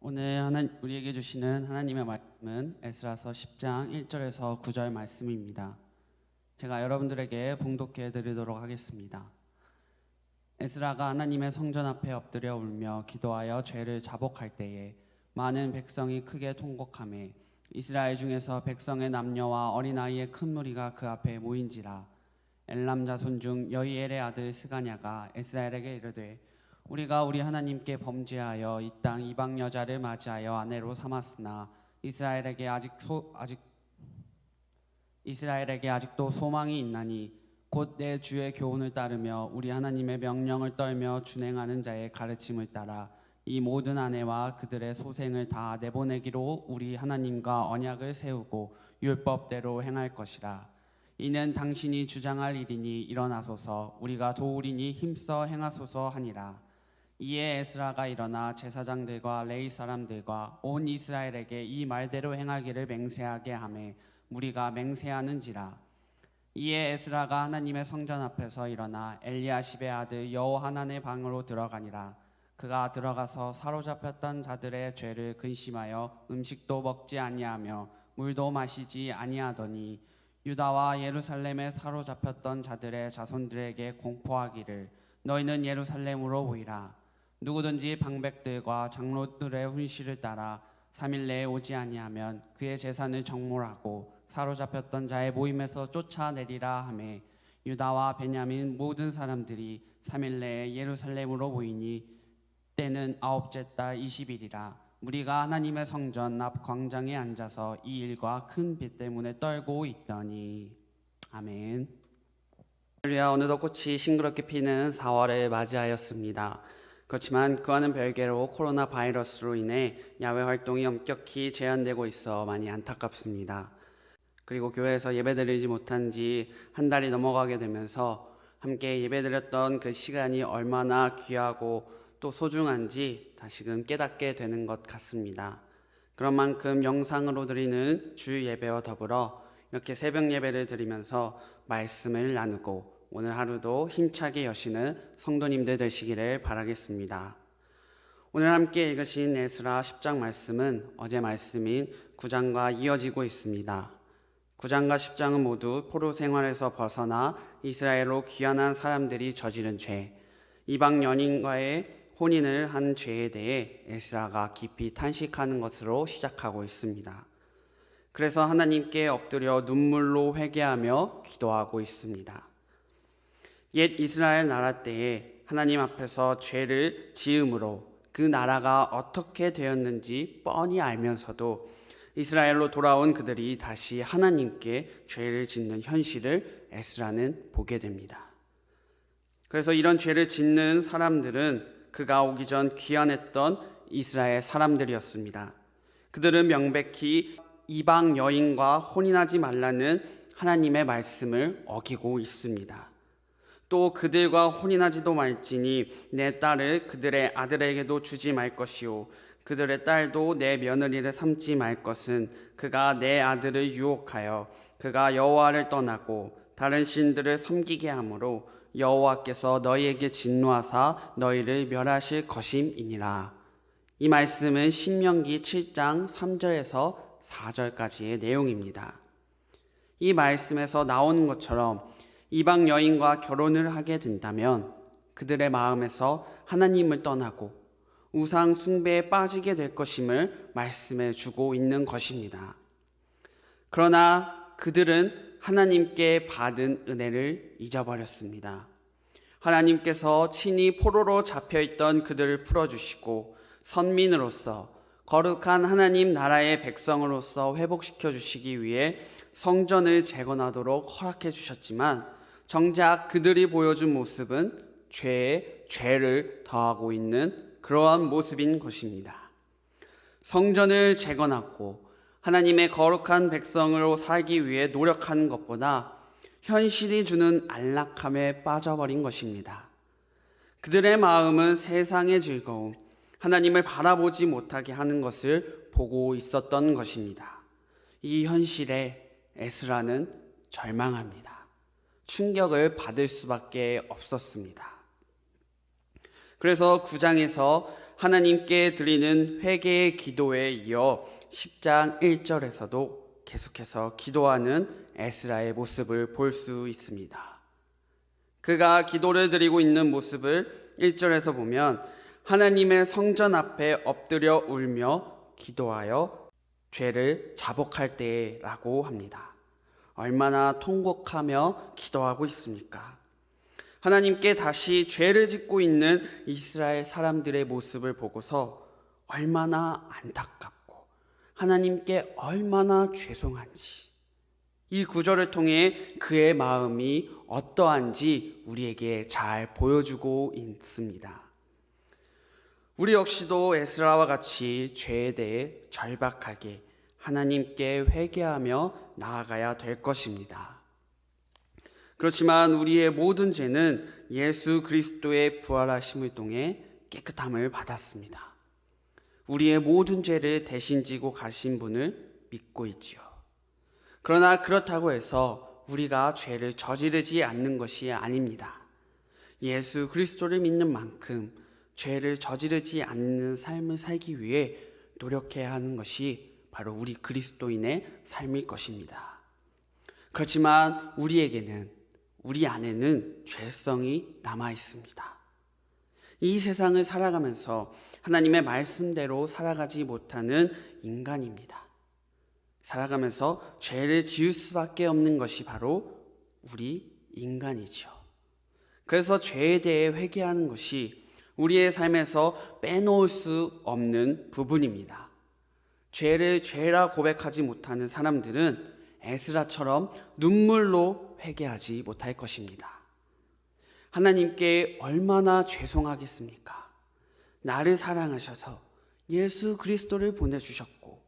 오늘 우리에게 주시는 하나님의 말씀은 에스라서 10장 1절에서 9절 말씀입니다. 제가 여러분들에게 봉독해 드리도록 하겠습니다. 에스라가 하나님의 성전 앞에 엎드려 울며 기도하여 죄를 자복할 때에 많은 백성이 크게 통곡하매 이스라엘 중에서 백성의 남녀와 어린아이의 큰 무리가 그 앞에 모인지라. 엘람 자손 중 여이엘의 아들 스가냐가 에스라엘에게 이르되 우리가 우리 하나님께 범죄하여 이 땅 이방 여자를 맞이하여 아내로 삼았으나 이스라엘에게 아직도 소망이 있나니 곧 내 주의 교훈을 따르며 우리 하나님의 명령을 떨며 준행하는 자의 가르침을 따라 이 모든 아내와 그들의 소생을 다 내보내기로 우리 하나님과 언약을 세우고 율법대로 행할 것이라. 이는 당신이 주장할 일이니 일어나소서 우리가 도우리니 힘써 행하소서 하니라. 이에 에스라가 일어나 제사장들과 레위 사람들과 온 이스라엘에게 이 말대로 행하기를 맹세하게 하매 무리가 맹세하는지라. 이에 에스라가 하나님의 성전 앞에서 일어나 엘리야십의 아들 여호하난의 방으로 들어가니라. 그가 들어가서 사로잡혔던 자들의 죄를 근심하여 음식도 먹지 아니하며 물도 마시지 아니하더니 유다와 예루살렘에 사로잡혔던 자들의 자손들에게 공포하기를 너희는 예루살렘으로 모이라. 누구든지 방백들과 장로들의 훈시를 따라 3일 내에 오지 아니하면 그의 재산을 정몰하고 사로잡혔던 자의 모임에서 쫓아내리라 하매 유다와 베냐민 모든 사람들이 3일 내에 예루살렘으로 모이니 때는 9째 달 20일이라. 무리가 하나님의 성전 앞 광장에 앉아서 이 일과 큰 빛 때문에 떨고 있더니. 아멘. 할렐루야. 오늘도 꽃이 싱그럽게 피는 4월을 맞이하였습니다. 그렇지만 그와는 별개로 코로나 바이러스로 인해 야외 활동이 엄격히 제한되고 있어 많이 안타깝습니다. 그리고 교회에서 예배드리지 못한 지 한 달이 넘어가게 되면서 함께 예배드렸던 그 시간이 얼마나 귀하고 또 소중한지 다시금 깨닫게 되는 것 같습니다. 그런 만큼 영상으로 드리는 주 예배와 더불어 이렇게 새벽 예배를 드리면서 말씀을 나누고 오늘 하루도 힘차게 여시는 성도님들 되시기를 바라겠습니다. 오늘 함께 읽으신 에스라 10장 말씀은 어제 말씀인 9장과 이어지고 있습니다. 9장과 10장은 모두 포로 생활에서 벗어나 이스라엘로 귀환한 사람들이 저지른 죄, 이방 연인과의 혼인을 한 죄에 대해 에스라가 깊이 탄식하는 것으로 시작하고 있습니다. 그래서 하나님께 엎드려 눈물로 회개하며 기도하고 있습니다. 옛 이스라엘 나라 때에 하나님 앞에서 죄를 지음으로 그 나라가 어떻게 되었는지 뻔히 알면서도 이스라엘로 돌아온 그들이 다시 하나님께 죄를 짓는 현실을 에스라는 보게 됩니다. 그래서 이런 죄를 짓는 사람들은 그가 오기 전 귀환했던 이스라엘 사람들이었습니다. 그들은 명백히 이방 여인과 혼인하지 말라는 하나님의 말씀을 어기고 있습니다. 또 그들과 혼인하지도 말지니 내 딸을 그들의 아들에게도 주지 말 것이요 그들의 딸도 내 며느리를 삼지 말 것은 그가 내 아들을 유혹하여 그가 여호와를 떠나고 다른 신들을 섬기게 하므로 여호와께서 너희에게 진노하사 너희를 멸하실 것임이니라. 이 말씀은 신명기 7장 3절에서 4절까지의 내용입니다. 이 말씀에서 나오는 것처럼 이방 여인과 결혼을 하게 된다면 그들의 마음에서 하나님을 떠나고 우상 숭배에 빠지게 될 것임을 말씀해 주고 있는 것입니다. 그러나 그들은 하나님께 받은 은혜를 잊어버렸습니다. 하나님께서 친히 포로로 잡혀있던 그들을 풀어주시고 선민으로서 거룩한 하나님 나라의 백성으로서 회복시켜 주시기 위해 성전을 재건하도록 허락해 주셨지만 정작 그들이 보여준 모습은 죄에 죄를 더하고 있는 그러한 모습인 것입니다. 성전을 재건하고 하나님의 거룩한 백성으로 살기 위해 노력하는 것보다 현실이 주는 안락함에 빠져버린 것입니다. 그들의 마음은 세상의 즐거움, 하나님을 바라보지 못하게 하는 것을 보고 있었던 것입니다. 이 현실에 에스라는 절망합니다. 충격을 받을 수밖에 없었습니다. 그래서 9장에서 하나님께 드리는 회개의 기도에 이어 10장 1절에서도 계속해서 기도하는 에스라의 모습을 볼 수 있습니다. 그가 기도를 드리고 있는 모습을 1절에서 보면 하나님의 성전 앞에 엎드려 울며 기도하여 죄를 자복할 때라고 합니다. 얼마나 통곡하며 기도하고 있습니까? 하나님께 다시 죄를 짓고 있는 이스라엘 사람들의 모습을 보고서 얼마나 안타깝고 하나님께 얼마나 죄송한지, 이 구절을 통해 그의 마음이 어떠한지 우리에게 잘 보여주고 있습니다. 우리 역시도 에스라와 같이 죄에 대해 절박하게 하나님께 회개하며 나아가야 될 것입니다. 그렇지만 우리의 모든 죄는 예수 그리스도의 부활하심을 통해 깨끗함을 받았습니다. 우리의 모든 죄를 대신 지고 가신 분을 믿고 있지요. 그러나 그렇다고 해서 우리가 죄를 저지르지 않는 것이 아닙니다. 예수 그리스도를 믿는 만큼 죄를 저지르지 않는 삶을 살기 위해 노력해야 하는 것이 바로 우리 그리스도인의 삶일 것입니다. 그렇지만 우리 안에는 죄성이 남아 있습니다. 이 세상을 살아가면서 하나님의 말씀대로 살아가지 못하는 인간입니다. 살아가면서 죄를 지을 수밖에 없는 것이 바로 우리 인간이죠. 그래서 죄에 대해 회개하는 것이 우리의 삶에서 빼놓을 수 없는 부분입니다. 죄를 죄라 고백하지 못하는 사람들은 에스라처럼 눈물로 회개하지 못할 것입니다. 하나님께 얼마나 죄송하겠습니까? 나를 사랑하셔서 예수 그리스도를 보내주셨고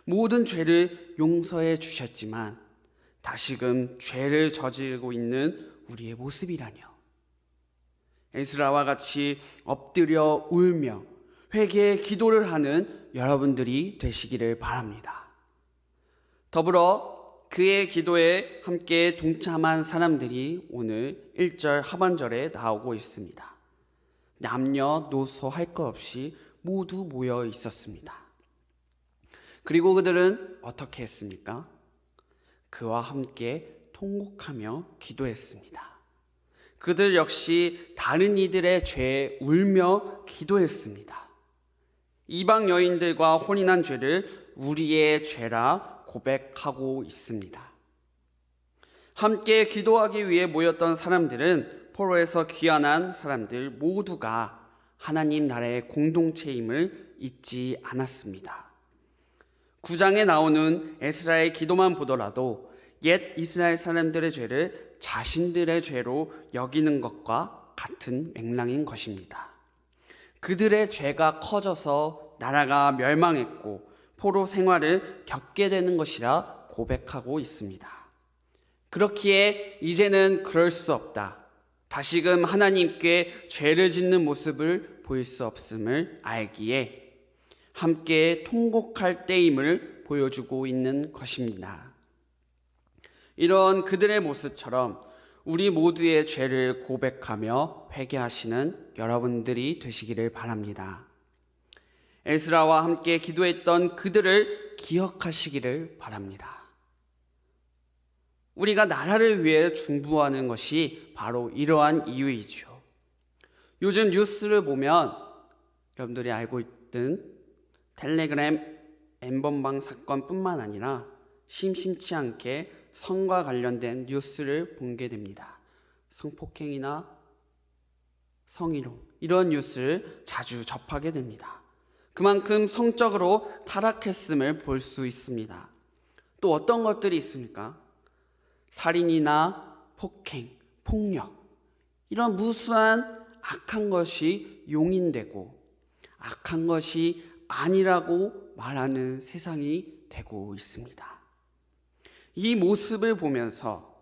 모든 죄를 용서해 주셨지만 다시금 죄를 저지르고 있는 우리의 모습이라뇨. 에스라와 같이 엎드려 울며 회개의 기도를 하는 여러분들이 되시기를 바랍니다. 더불어 그의 기도에 함께 동참한 사람들이 오늘 1절 하반절에 나오고 있습니다. 남녀노소 할 것 없이 모두 모여 있었습니다. 그리고 그들은 어떻게 했습니까? 그와 함께 통곡하며 기도했습니다. 그들 역시 다른 이들의 죄에 울며 기도했습니다. 이방 여인들과 혼인한 죄를 우리의 죄라 고백하고 있습니다. 함께 기도하기 위해 모였던 사람들은 포로에서 귀환한 사람들 모두가 하나님 나라의 공동체임을 잊지 않았습니다. 9장에 나오는 에스라의 기도만 보더라도 옛 이스라엘 사람들의 죄를 자신들의 죄로 여기는 것과 같은 맥락인 것입니다. 그들의 죄가 커져서 나라가 멸망했고 포로 생활을 겪게 되는 것이라 고백하고 있습니다. 그렇기에 이제는 그럴 수 없다. 다시금 하나님께 죄를 짓는 모습을 보일 수 없음을 알기에 함께 통곡할 때임을 보여주고 있는 것입니다. 이런 그들의 모습처럼 우리 모두의 죄를 고백하며 회개하시는 여러분들이 되시기를 바랍니다. 에스라와 함께 기도했던 그들을 기억하시기를 바랍니다. 우리가 나라를 위해 중보하는 것이 바로 이러한 이유이죠. 요즘 뉴스를 보면 여러분들이 알고 있던 텔레그램 엠번방 사건뿐만 아니라 심심치 않게 성과 관련된 뉴스를 보게 됩니다. 성폭행이나 성희롱 이런 뉴스를 자주 접하게 됩니다. 그만큼 성적으로 타락했음을 볼 수 있습니다. 또 어떤 것들이 있습니까? 살인이나 폭행, 폭력 이런 무수한 악한 것이 용인되고 악한 것이 아니라고 말하는 세상이 되고 있습니다. 이 모습을 보면서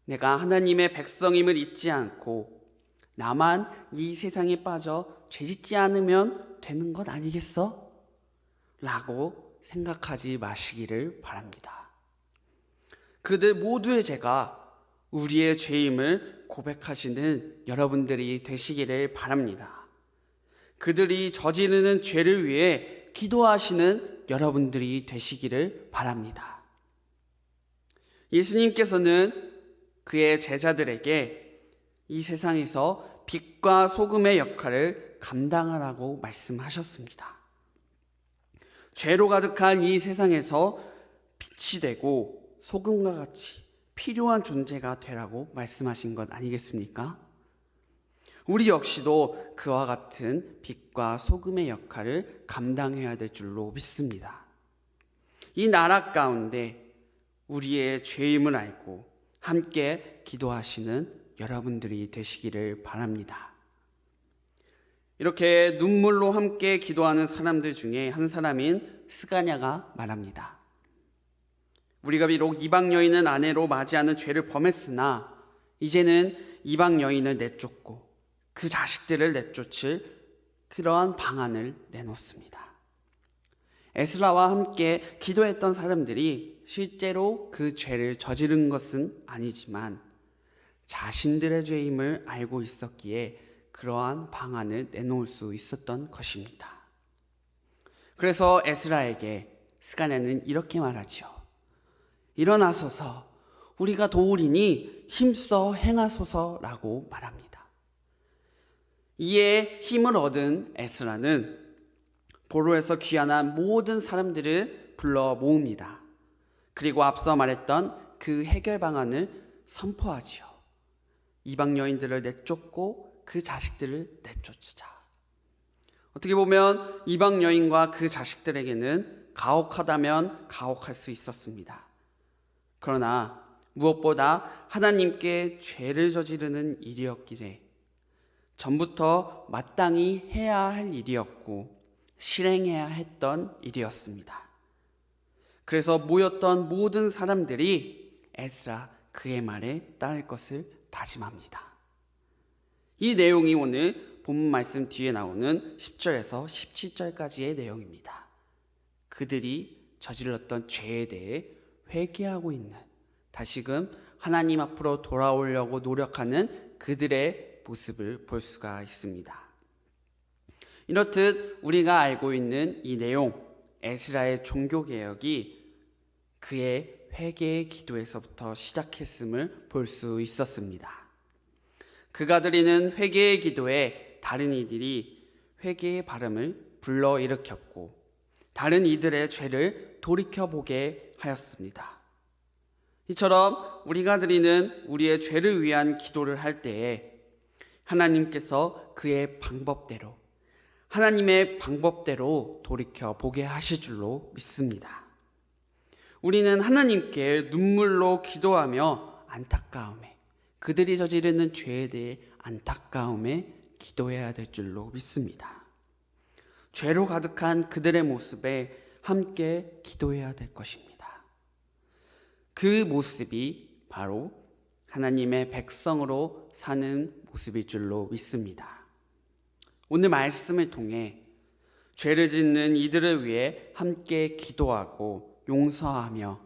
내가 하나님의 백성임을 잊지 않고 나만 이 세상에 빠져 죄짓지 않으면 되는 것 아니겠어? 라고 생각하지 마시기를 바랍니다. 그들 모두의 죄가 우리의 죄임을 고백하시는 여러분들이 되시기를 바랍니다. 그들이 저지르는 죄를 위해 기도하시는 여러분들이 되시기를 바랍니다. 예수님께서는 그의 제자들에게 이 세상에서 빛과 소금의 역할을 감당하라고 말씀하셨습니다. 죄로 가득한 이 세상에서 빛이 되고 소금과 같이 필요한 존재가 되라고 말씀하신 것 아니겠습니까? 우리 역시도 그와 같은 빛과 소금의 역할을 감당해야 될 줄로 믿습니다. 이 나라 가운데 우리의 죄임을 알고 함께 기도하시는 여러분들이 되시기를 바랍니다. 이렇게 눈물로 함께 기도하는 사람들 중에 한 사람인 스가냐가 말합니다. 우리가 비록 이방 여인은 아내로 맞이하는 죄를 범했으나 이제는 이방 여인을 내쫓고 그 자식들을 내쫓을 그러한 방안을 내놓습니다. 에스라와 함께 기도했던 사람들이 실제로 그 죄를 저지른 것은 아니지만 자신들의 죄임을 알고 있었기에 그러한 방안을 내놓을 수 있었던 것입니다. 그래서 에스라에게 스가냐는 이렇게 말하죠. 일어나소서 우리가 도우리니 힘써 행하소서라고 말합니다. 이에 힘을 얻은 에스라는 보로에서 귀환한 모든 사람들을 불러 모읍니다. 그리고 앞서 말했던 그 해결 방안을 선포하지요. 이방 여인들을 내쫓고 그 자식들을 내쫓자. 어떻게 보면 이방 여인과 그 자식들에게는 가혹하다면 가혹할 수 있었습니다. 그러나 무엇보다 하나님께 죄를 저지르는 일이었기에 전부터 마땅히 해야 할 일이었고 실행해야 했던 일이었습니다. 그래서 모였던 모든 사람들이 에스라 그의 말에 따를 것을 다짐합니다. 이 내용이 오늘 본문 말씀 뒤에 나오는 10절에서 17절까지의 내용입니다. 그들이 저질렀던 죄에 대해 회개하고 있는, 다시금 하나님 앞으로 돌아오려고 노력하는 그들의 모습을 볼 수가 있습니다. 이렇듯 우리가 알고 있는 이 내용, 에스라의 종교개혁이 그의 회개의 기도에서부터 시작했음을 볼 수 있었습니다. 그가 드리는 회개의 기도에 다른 이들이 회개의 발음을 불러일으켰고 다른 이들의 죄를 돌이켜보게 하였습니다. 이처럼 우리가 드리는 우리의 죄를 위한 기도를 할 때에 하나님께서 그의 방법대로, 하나님의 방법대로 돌이켜보게 하실 줄로 믿습니다. 우리는 하나님께 눈물로 기도하며 안타까움에, 그들이 저지르는 죄에 대해 안타까움에 기도해야 될 줄로 믿습니다. 죄로 가득한 그들의 모습에 함께 기도해야 될 것입니다. 그 모습이 바로 하나님의 백성으로 사는 모습일 줄로 믿습니다. 오늘 말씀을 통해 죄를 짓는 이들을 위해 함께 기도하고 용서하며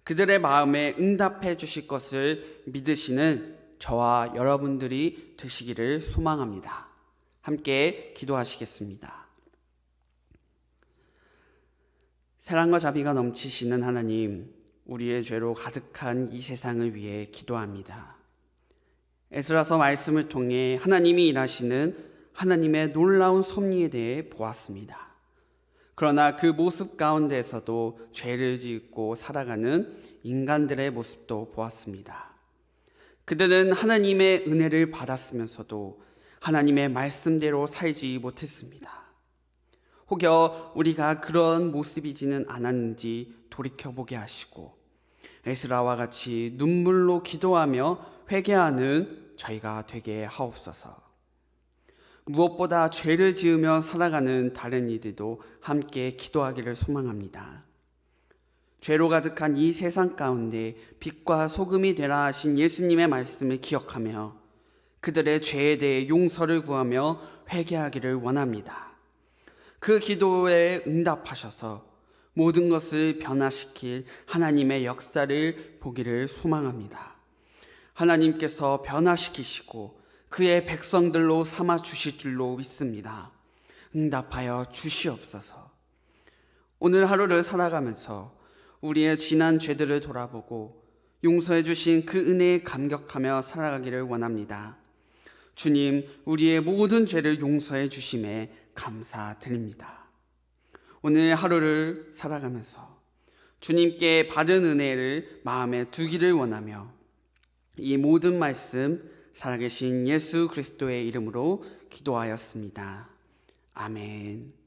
그들의 마음에 응답해 주실 것을 믿으시는 저와 여러분들이 되시기를 소망합니다. 함께 기도하시겠습니다. 사랑과 자비가 넘치시는 하나님, 우리의 죄로 가득한 이 세상을 위해 기도합니다. 에스라서 말씀을 통해 하나님이 일하시는 하나님의 놀라운 섭리에 대해 보았습니다. 그러나 그 모습 가운데서도 죄를 짓고 살아가는 인간들의 모습도 보았습니다. 그들은 하나님의 은혜를 받았으면서도 하나님의 말씀대로 살지 못했습니다. 혹여 우리가 그런 모습이지는 않았는지 돌이켜보게 하시고 에스라와 같이 눈물로 기도하며 회개하는 저희가 되게 하옵소서. 무엇보다 죄를 지으며 살아가는 다른 이들도 함께 기도하기를 소망합니다. 죄로 가득한 이 세상 가운데 빛과 소금이 되라 하신 예수님의 말씀을 기억하며 그들의 죄에 대해 용서를 구하며 회개하기를 원합니다. 그 기도에 응답하셔서 모든 것을 변화시킬 하나님의 역사를 보기를 소망합니다. 하나님께서 변화시키시고 그의 백성들로 삼아 주실 줄로 믿습니다. 응답하여 주시옵소서. 오늘 하루를 살아가면서 우리의 지난 죄들을 돌아보고 용서해 주신 그 은혜에 감격하며 살아가기를 원합니다. 주님, 우리의 모든 죄를 용서해 주심에 감사드립니다. 오늘 하루를 살아가면서 주님께 받은 은혜를 마음에 두기를 원하며 이 모든 말씀 살아계신 예수 그리스도의 이름으로 기도하였습니다. 아멘.